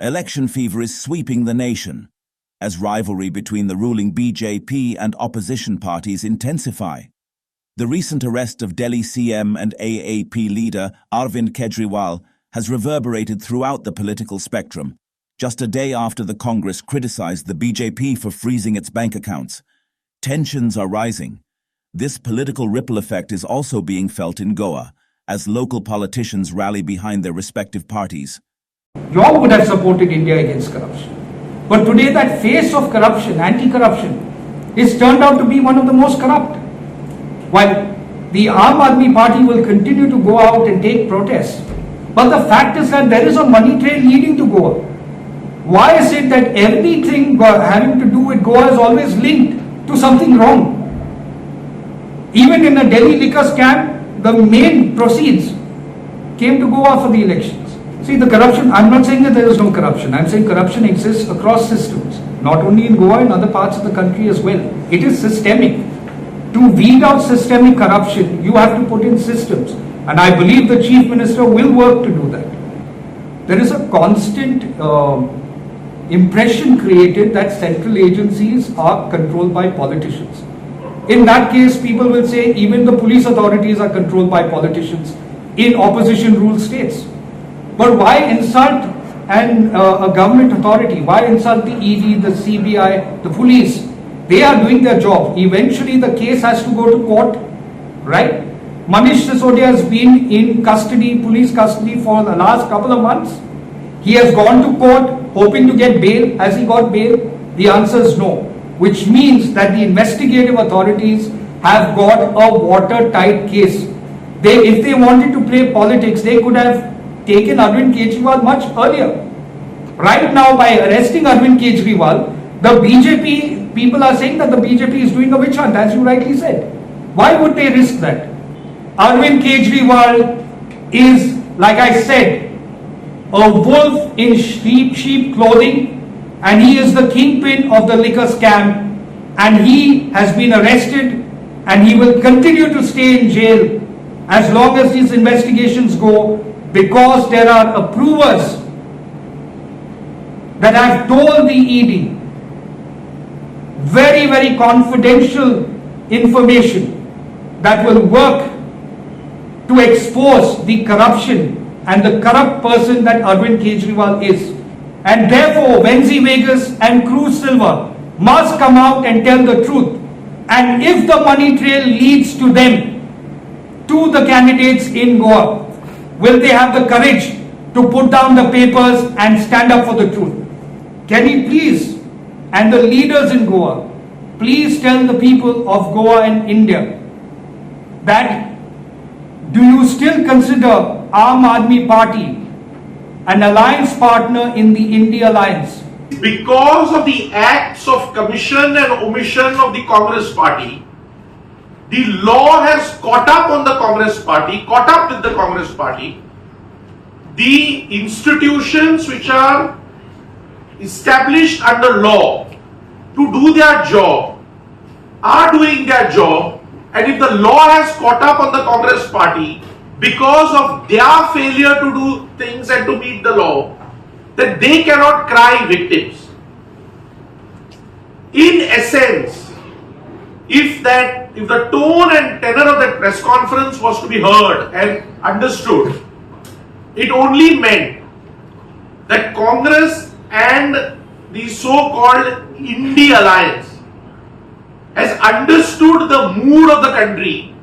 Election fever is sweeping the nation as rivalry between the ruling BJP and opposition parties intensify. The recent arrest of Delhi CM and AAP leader Arvind Kejriwal has reverberated throughout the political spectrum, just a day after the Congress criticized the BJP for freezing its bank accounts. Tensions are rising. This political ripple effect is also being felt in Goa, as local politicians rally behind their respective parties. You all would have supported India against corruption. But today that face of corruption, anti-corruption, is turned out to be one of the most corrupt. While the Aam Aadmi Party will continue to go out and take protests, but the fact is that there is a money trail leading to Goa. Why is it that everything having to do with Goa is always linked to something wrong? Even in the Delhi liquor scam, the main proceeds came to Goa for the elections. See, the corruption, I'm not saying that there is no corruption. I'm saying corruption exists across systems, not only in Goa, in other parts of the country as well. It is systemic. To weed out systemic corruption, you have to put in systems. And I believe the Chief Minister will work to do that. There is a constant impression created that central agencies are controlled by politicians. In that case, people will say even the police authorities are controlled by politicians in opposition ruled states. But why insult a government authority? Why insult the ED, the CBI, the police? They are doing their job. Eventually the case has to go to court, right? Manish Sisodia has been in custody, police custody for the last couple of months. He has gone to court hoping to get bail. Has he got bail? The answer is no. Which means that the investigative authorities have got a watertight case. If they wanted to play politics, they could have taken Arvind Kejriwal much earlier. Right now, by arresting Arvind Kejriwal, the BJP, people are saying that the BJP is doing a witch hunt, as you rightly said. Why would they risk that? Arvind Kejriwal is, like I said, a wolf in sheep clothing, and he is the kingpin of the liquor scam, and he has been arrested, and he will continue to stay in jail as long as these investigations go, because there are approvers that have told the ED very, very confidential information that will work to expose the corruption and the corrupt person that Arvind Kejriwal is. And therefore, Wenzy Vegas and Cruz Silva must come out and tell the truth. And if the money trail leads to them, to the candidates in Goa, will they have the courage to put down the papers and stand up for the truth? Can you please, and the leaders in Goa, please tell the people of Goa and India that do you still consider Aam Aadmi Party an alliance partner in the India alliance? Because of the acts of commission and omission of the Congress party, the law has caught up on the Congress party, caught up with the Congress party. The institutions which are established under law to do their job are doing their job, and if the law has caught up on the Congress party because of their failure to do things and to meet the law, then they cannot cry victims. In essence, if the tone and tenor of that press conference was to be heard and understood, it only meant that Congress and the so-called India alliance has understood the mood of the country,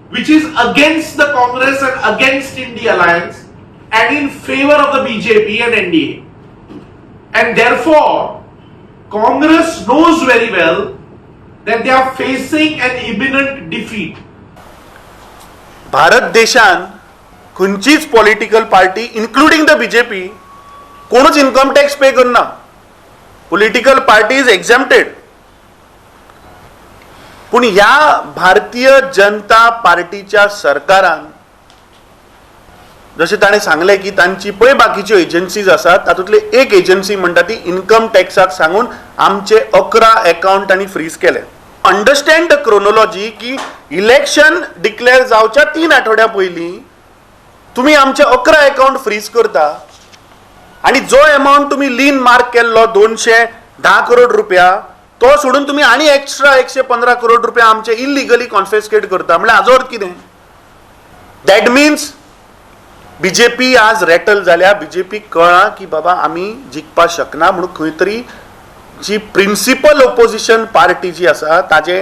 which is against the Congress and against India alliance and in favor of the BJP and NDA. And therefore, Congress knows very well that they are facing an imminent defeat. Bharat देशान खंयचीच political party including the BJP कोणूच income tax pay करना. Political party is exempted. पूण ह्या भारतीय जनता पार्टीच्या सरकारान जशें ताणें सांगलें की तांची पळय बाकीच्यो एजन्सीज आसात तातूंतली एक एजन्सी म्हणटा ती इन्कम टॅक्साक सांगून आमचे 11 अकाउंट तांणी फ्रीज केले. अंडरस्टँड द क्रोनोलॉजी की इलेक्शन डिक्लेअर जावच्या 3 आठवड्या पयलीं तुमी आमचे 11 अकाउंट फ्रीज करता आणि जो अमाऊंट तुम्ही लीन मार्क केल्लो 210 करोड रुपया तो सोडून तुम्ही आणि एक्स्ट्रा 115 करोड रुपया आमचे इलिगली कॉन्फिस्केट करता म्हणजे हाजो अर्थ कितें दॅट मिन्स बीजेपी आज रेटल जाल्या बीजेपी कळ्ळां की बाबा आमी जिखपा शकना म्हणून खंय तरी जी प्रिन्सिपल ओपोजिशन पार्टी जी आसा ताजे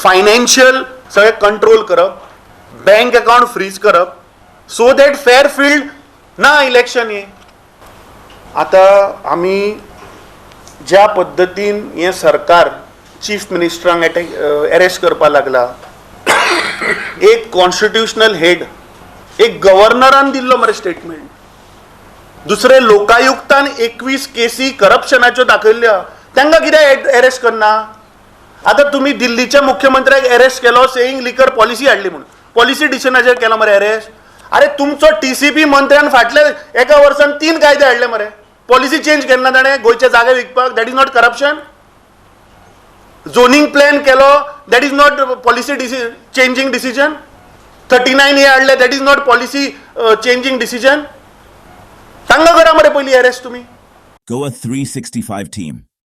फायनान्शियल सगळे कंट्रोल करप बँक अकाउंट फ्रीज करप सो दॅट फेअर फील्ड ना इलेक्शन हे आता आमी ज्या पद्दतीन हे सरकार चीफ मिनिस्टरांक अरेस्ट करपा लागला एक कॉन्स्टिट्युशनल हेड एक गव्हर्नरान दिल्लो मरे स्टेटमेंट दुसरे लोकायुक्तान 21 केसी करप्शनाच्यो दाखयल्ल्या तांकां कित्याक अरेस्ट करना आता तुम्ही दिल्लीच्या मुख्यमंत्र्याक अरेस्ट केलो सेईंग लिकर पॉलिसी हाडली म्हणून पॉलिसी डिसिजनाचेर केलो मरे अरेस्ट अरे तुमचो टीसीपी मंत्र्यान फाटल्या एका वर्सान 3 कायदे हाडले मरे पॉलिसी चेंज केन्ना ताणें गोंयचे जागे विकपाक that is not corruption zoning plan Kelo that is not policy changing decision 39 हे हाडले that is not policy changing decision तांकां करा मरे पयली अरेस्ट तुम्ही GOA365 team.